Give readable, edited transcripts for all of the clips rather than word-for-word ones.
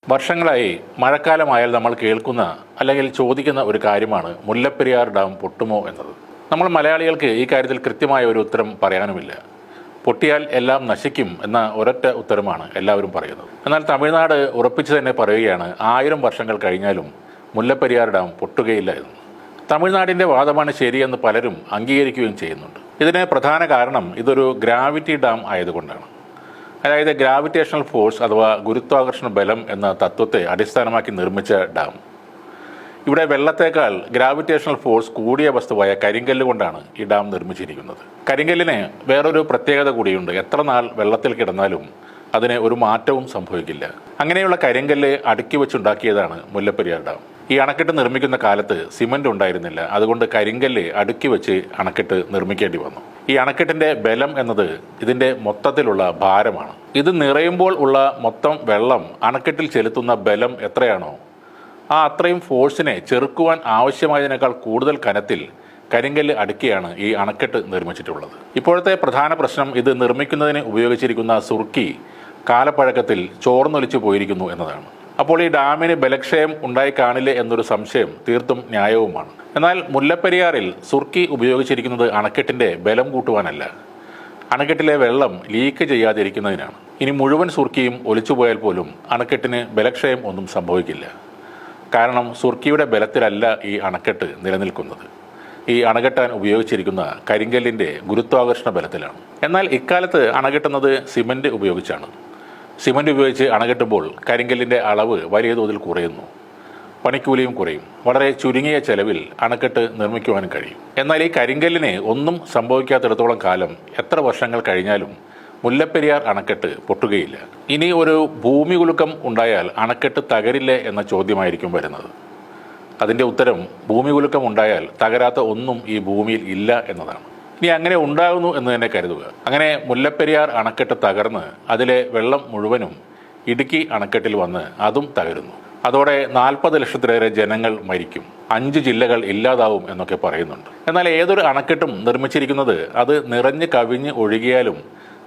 വർഷങ്ങളായി മഴക്കാലമായാൽ നമ്മൾ കേൾക്കുന്ന അല്ലെങ്കിൽ ചോദിക്കുന്ന ഒരു കാര്യമാണ് മുല്ലപ്പെരിയാർ ഡാം പൊട്ടുമോ എന്നത്. നമ്മൾ മലയാളികൾക്ക് ഈ കാര്യത്തിൽ കൃത്യമായ ഒരു ഉത്തരം പറയാനുമില്ല. പൊട്ടിയാൽ എല്ലാം നശിക്കും എന്ന ഒരൊറ്റ ഉത്തരമാണ് എല്ലാവരും പറയുന്നത്. എന്നാൽ തമിഴ്നാട് ഉറപ്പിച്ചു തന്നെ പറയുകയാണ് 1000 വർഷങ്ങൾ കഴിഞ്ഞാലും മുല്ലപ്പെരിയാർ ഡാം പൊട്ടുകയില്ല എന്ന്. തമിഴ്നാടിൻ്റെ വാദമാണ് ശരിയെന്ന് പലരും അംഗീകരിക്കുകയും ചെയ്യുന്നുണ്ട്. ഇതിന് പ്രധാന കാരണം ഇതൊരു ഗ്രാവിറ്റി ഡാം ആയതുകൊണ്ടാണ്. അതായത് ഗ്രാവിറ്റേഷണൽ ഫോഴ്സ് അഥവാ ഗുരുത്വാകർഷണ ബലം എന്ന തത്വത്തെ അടിസ്ഥാനമാക്കി നിർമ്മിച്ച ഡാം. ഇവിടെ വെള്ളത്തേക്കാൾ ഗ്രാവിറ്റേഷണൽ ഫോഴ്സ് കൂടിയ വസ്തുവായ കരിങ്കല്ല് കൊണ്ടാണ് ഈ ഡാം നിർമ്മിച്ചിരിക്കുന്നത്. കരിങ്കല്ലിന് വേറൊരു പ്രത്യേകത കൂടിയുണ്ട്. എത്ര നാൾ വെള്ളത്തിൽ കിടന്നാലും അതിന് ഒരു മാറ്റവും സംഭവിക്കില്ല. അങ്ങനെയുള്ള കരിങ്കല്ല് അടുക്കി വെച്ചുണ്ടാക്കിയതാണ് മുല്ലപ്പെരിയാർ ഡാം. ഈ അണക്കെട്ട് നിർമ്മിക്കുന്ന കാലത്ത് സിമന്റ് ഉണ്ടായിരുന്നില്ല. അതുകൊണ്ട് കരിങ്കല്ല് അടുക്കി വെച്ച് അണക്കെട്ട് നിർമ്മിക്കേണ്ടി വന്നു. ഈ അണക്കെട്ടിന്റെ ബലം എന്നത് ഇതിന്റെ മൊത്തത്തിലുള്ള ഭാരമാണ്. ഇത് നിറയുമ്പോൾ ഉള്ള മൊത്തം വെള്ളം അണക്കെട്ടിൽ ചെലുത്തുന്ന ബലം എത്രയാണോ ആ അത്രയും ഫോഴ്സിനെ ചെറുക്കുവാൻ ആവശ്യമായതിനേക്കാൾ കൂടുതൽ കനത്തിൽ കരിങ്കല്ല് അടുക്കിയാണ് ഈ അണക്കെട്ട് നിർമ്മിച്ചിട്ടുള്ളത്. ഇപ്പോഴത്തെ പ്രധാന പ്രശ്നം ഇത് നിർമ്മിക്കുന്നതിന് ഉപയോഗിച്ചിരിക്കുന്ന സുർക്കി കാലപ്പഴക്കത്തിൽ ചോർന്നൊലിച്ചു പോയിരിക്കുന്നു എന്നതാണ്. അപ്പോൾ ഈ ഡാമിന് ബലക്ഷയം ഉണ്ടായി കാണില്ലേ എന്നൊരു സംശയം തീർത്തും ന്യായവുമാണ്. എന്നാൽ മുല്ലപ്പെരിയാറിൽ സുർക്കി ഉപയോഗിച്ചിരിക്കുന്നത് അണക്കെട്ടിന്റെ ബലം കൂട്ടുവാനല്ല, അണക്കെട്ടിലെ വെള്ളം ലീക്ക് ചെയ്യാതിരിക്കുന്നതിനാണ്. ഇനി മുഴുവൻ സുർക്കിയും ഒലിച്ചുപോയാൽ പോലും അണക്കെട്ടിന് ബലക്ഷയം ഒന്നും സംഭവിക്കില്ല. കാരണം സുർക്കിയുടെ ബലത്തിലല്ല ഈ അണക്കെട്ട് നിലനിൽക്കുന്നത്. ഈ അണകെട്ടാൻ ഉപയോഗിച്ചിരിക്കുന്ന കരിങ്കല്ലിന്റെ ഗുരുത്വാകർഷണ ബലത്തിലാണ്. എന്നാൽ ഇക്കാലത്ത് അണകെട്ടുന്നത് സിമന്റ് ഉപയോഗിച്ചാണ്. സിമന്റ് ഉപയോഗിച്ച് അണകെട്ടുമ്പോൾ കരിങ്കല്ലിന്റെ അളവ് വലിയ തോതിൽ കുറയുന്നു, പണിക്കൂലിയും കുറയും. വളരെ ചുരുങ്ങിയ ചെലവിൽ അണക്കെട്ട് നിർമ്മിക്കുവാനും കഴിയും. എന്നാൽ ഈ കരിങ്കല്ലിന് ഒന്നും സംഭവിക്കാത്തിടത്തോളം കാലം എത്ര വർഷങ്ങൾ കഴിഞ്ഞാലും മുല്ലപ്പെരിയാർ അണക്കെട്ട് പൊട്ടുകയില്ല. ഇനി ഒരു ഭൂമി കുലുക്കം ഉണ്ടായാൽ അണക്കെട്ട് തകരില്ലേ എന്ന ചോദ്യമായിരിക്കും വരുന്നത്. അതിൻ്റെ ഉത്തരം ഭൂമി കുലുക്കം ഉണ്ടായാൽ തകരാത്ത ഒന്നും ഈ ഭൂമിയിൽ ഇല്ല എന്നതാണ്. ഇനി അങ്ങനെ ഉണ്ടാകുന്നു എന്ന് തന്നെ കരുതുക. അങ്ങനെ മുല്ലപ്പെരിയാർ അണക്കെട്ട് തകർന്ന് അതിലെ വെള്ളം മുഴുവനും ഇടുക്കി അണക്കെട്ടിൽ വന്ന് അതും തകരുന്നു. അതോടെ 40 ലക്ഷത്തിലേറെ ജനങ്ങൾ മരിക്കും, 5 ജില്ലകൾ ഇല്ലാതാവും എന്നൊക്കെ പറയുന്നുണ്ട്. എന്നാൽ ഏതൊരു അണക്കെട്ടും നിർമ്മിച്ചിരിക്കുന്നത് അത് നിറഞ്ഞ് കവിഞ്ഞ് ഒഴുകിയാലും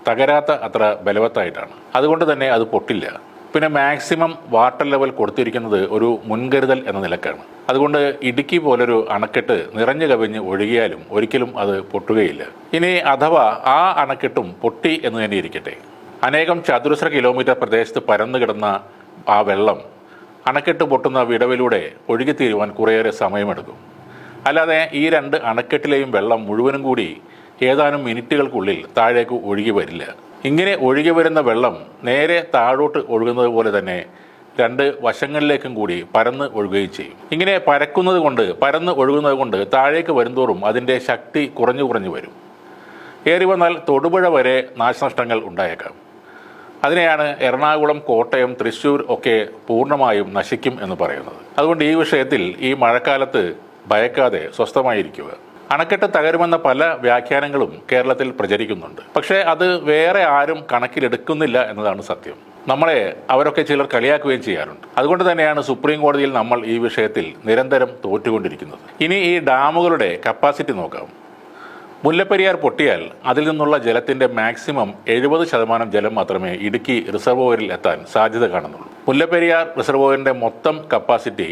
തകരാത്ത അത്ര ബലവത്തായിട്ടാണ്. അതുകൊണ്ട് തന്നെ അത് പൊട്ടില്ല. പിന്നെ മാക്സിമം വാട്ടർ ലെവൽ കൊടുത്തിരിക്കുന്നത് ഒരു മുൻകരുതൽ എന്ന നിലക്കാണ്. അതുകൊണ്ട് ഇടുക്കി പോലൊരു അണക്കെട്ട് നിറഞ്ഞു കവിഞ്ഞ് ഒഴുകിയാലും ഒരിക്കലും അത് പൊട്ടുകയില്ല. ഇനി അഥവാ ആ അണക്കെട്ടും പൊട്ടി എന്ന് തന്നെ ഇരിക്കട്ടെ, അനേകം ചതുരശ്ര കിലോമീറ്റർ പ്രദേശത്ത് പരന്നു കിടന്ന ആ വെള്ളം അണക്കെട്ട് പൊട്ടുന്ന വിടവിലൂടെ ഒഴുകിത്തീരുവാൻ കുറേയേറെ സമയമെടുക്കും. അല്ലാതെ ഈ 2 അണക്കെട്ടിലെയും വെള്ളം മുഴുവനും കൂടി ഏതാനും മിനിറ്റുകൾക്കുള്ളിൽ താഴേക്ക് ഒഴുകി വരില്ല. ഇങ്ങനെ ഒഴുകി വരുന്ന വെള്ളം നേരെ താഴോട്ട് ഒഴുകുന്നത് പോലെ തന്നെ 2 വശങ്ങളിലേക്കും കൂടി പരന്ന് ഒഴുകുകയും ചെയ്യും. ഇങ്ങനെ പരന്ന് ഒഴുകുന്നത് കൊണ്ട് താഴേക്ക് വരുന്തോറും അതിൻ്റെ ശക്തി കുറഞ്ഞു വരും. ഏറി വന്നാൽ തൊടുപുഴ വരെ നാശനഷ്ടങ്ങൾ ഉണ്ടായേക്കാം. അതിനെയാണ് എറണാകുളം, കോട്ടയം, തൃശ്ശൂർ ഒക്കെ പൂർണ്ണമായും നശിക്കും എന്ന് പറയുന്നത്. അതുകൊണ്ട് ഈ വിഷയത്തിൽ ഈ മഴക്കാലത്ത് ഭയക്കാതെ സ്വസ്ഥമായിരിക്കുക. അണക്കെട്ട് തകരുമെന്ന പല വ്യാഖ്യാനങ്ങളും കേരളത്തിൽ പ്രചരിക്കുന്നുണ്ട്. പക്ഷേ അത് വേറെ ആരും കണക്കിലെടുക്കുന്നില്ല എന്നതാണ് സത്യം. നമ്മളെ അവരൊക്കെ ചിലർ കളിയാക്കുകയും ചെയ്യാറുണ്ട്. അതുകൊണ്ട് തന്നെയാണ് സുപ്രീം കോടതിയിൽ നമ്മൾ ഈ വിഷയത്തിൽ നിരന്തരം തോറ്റുകൊണ്ടിരിക്കുന്നത്. ഇനി ഈ ഡാമുകളുടെ കപ്പാസിറ്റി നോക്കാം. മുല്ലപ്പെരിയാർ പൊട്ടിയാൽ അതിൽ നിന്നുള്ള ജലത്തിന്റെ മാക്സിമം 70% ജലം മാത്രമേ ഇടുക്കി റിസർവോയറിൽ എത്താൻ സാധ്യത കാണുന്നുള്ളൂ. മുല്ലപ്പെരിയാർ റിസർവോയറിന്റെ മൊത്തം കപ്പാസിറ്റി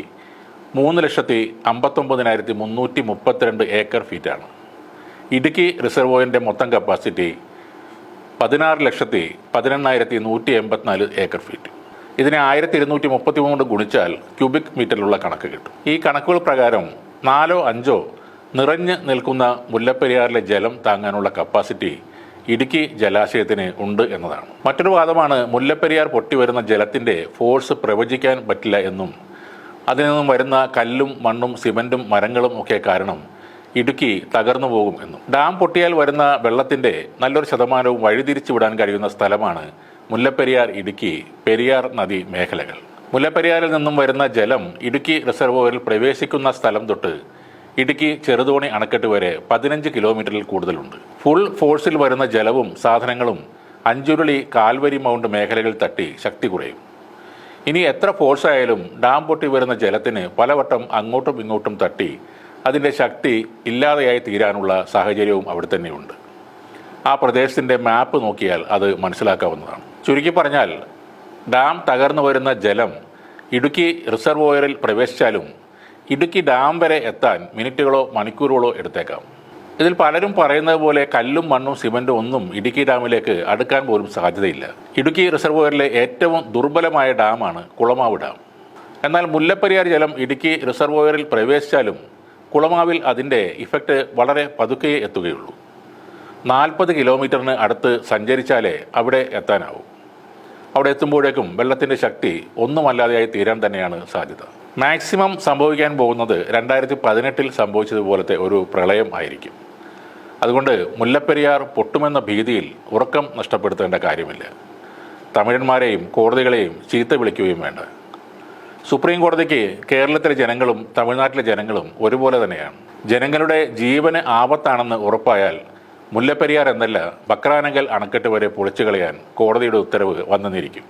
3,59,332 ഏക്കർ ഫീറ്റാണ്. ഇടുക്കി റിസർവോയറിന്റെ മൊത്തം കപ്പാസിറ്റി 16,18,184 ഏക്കർ ഫീറ്റ്. ഇതിനെ 1233 കൊണ്ട് ഗുണിച്ചാൽ ക്യൂബിക് മീറ്ററിലുള്ള കണക്ക് കിട്ടും. ഈ കണക്കുകൾ പ്രകാരം 4 or 5 നിറഞ്ഞു നിൽക്കുന്ന മുല്ലപ്പെരിയാറിലെ ജലം താങ്ങാനുള്ള കപ്പാസിറ്റി ഇടുക്കി ജലാശയത്തിന് ഉണ്ട് എന്നതാണ്. മറ്റൊരു വാദമാണ് മുല്ലപ്പെരിയാർ പൊട്ടി വരുന്ന ജലത്തിന്റെ ഫോഴ്സ് പ്രവചിക്കാൻ പറ്റില്ല എന്നും അതിൽ നിന്നും വരുന്ന കല്ലും മണ്ണും സിമന്റും മരങ്ങളും ഒക്കെ കാരണം ഇടുക്കി തകർന്നു പോകും എന്നും. ഡാം പൊട്ടിയാൽ വരുന്ന വെള്ളത്തിന്റെ നല്ലൊരു ശതമാനവും വഴിതിരിച്ചു വിടാൻ കഴിയുന്ന സ്ഥലമാണ് മുല്ലപ്പെരിയാർ, ഇടുക്കി, പെരിയാർ നദി മേഖലകൾ. മുല്ലപ്പെരിയാറിൽ നിന്നും വരുന്ന ജലം ഇടുക്കി റിസർവോയറിൽ പ്രവേശിക്കുന്ന സ്ഥലം തൊട്ട് ഇടുക്കി ചെറുതോണി അണക്കെട്ട് വരെ 15 കിലോമീറ്ററിൽ കൂടുതലുണ്ട്. ഫുൾ ഫോഴ്സിൽ വരുന്ന ജലവും സാധനങ്ങളും അഞ്ചുരുളി, കാൽവരി മൗണ്ട് മേഖലകൾ തട്ടി ശക്തി കുറയും. ഇനി എത്ര ഫോഴ്സ് ആയാലും ഡാം പൊട്ടി വരുന്ന ജലത്തിന് പലവട്ടം അങ്ങോട്ടും ഇങ്ങോട്ടും തട്ടി അതിൻ്റെ ശക്തി ഇല്ലാതെയായി തീരാനുള്ള സാഹചര്യവും അവിടെ തന്നെയുണ്ട്. ആ പ്രദേശത്തിൻ്റെ മാപ്പ് നോക്കിയാൽ അത് മനസ്സിലാക്കാവുന്നതാണ്. ചുരുക്കി പറഞ്ഞാൽ ഡാം തകർന്നു വരുന്ന ജലം ഇടുക്കി റിസർവോയറിൽ പ്രവേശിച്ചാലും ഇടുക്കി ഡാം വരെ എത്താൻ മിനിറ്റുകളോ മണിക്കൂറുകളോ എടുത്തേക്കാം. ഇതിൽ പലരും പറയുന്നത് പോലെ കല്ലും മണ്ണും സിമൻറ്റും ഒന്നും ഇടുക്കി ഡാമിലേക്ക് അടുക്കാൻ പോലും സാധ്യതയില്ല. ഇടുക്കി റിസർവോയറിലെ ഏറ്റവും ദുർബലമായ ഡാമാണ് കുളമാവ് ഡാം. എന്നാൽ മുല്ലപ്പെരിയാർ ജലം ഇടുക്കി റിസർവോയറിൽ പ്രവേശിച്ചാലും കുളമാവിൽ അതിൻ്റെ ഇഫക്റ്റ് വളരെ പതുക്കെ എത്തുകയുള്ളൂ. 40 കിലോമീറ്ററിന് അടുത്ത് സഞ്ചരിച്ചാലേ അവിടെ എത്താനാവും. അവിടെ എത്തുമ്പോഴേക്കും വെള്ളത്തിൻ്റെ ശക്തി ഒന്നുമല്ലാതെയായി തീരാൻ തന്നെയാണ് സാധ്യത. മാക്സിമം സംഭവിക്കാൻ പോകുന്നത് 2018 സംഭവിച്ചതുപോലത്തെ ഒരു പ്രളയം ആയിരിക്കും. അതുകൊണ്ട് മുല്ലപ്പെരിയാർ പൊട്ടുമെന്ന ഭീതിയിൽ ഉറക്കം നഷ്ടപ്പെടുത്തേണ്ട കാര്യമില്ല. തമിഴന്മാരെയും കോടതികളെയും ചീത്ത വിളിക്കുകയും വേണ്ട. സുപ്രീം കോടതിക്ക് കേരളത്തിലെ ജനങ്ങളും തമിഴ്നാട്ടിലെ ജനങ്ങളും ഒരുപോലെ തന്നെയാണ്. ജനങ്ങളുടെ ജീവന് ആപത്താണെന്ന് ഉറപ്പായാൽ മുല്ലപ്പെരിയാർ എന്നല്ല ബക്രാനങ്കൽ അണക്കെട്ട് വരെ പൊളിച്ചു കളയാൻ കോടതിയുടെ ഉത്തരവ് വന്നെന്നിരിക്കും.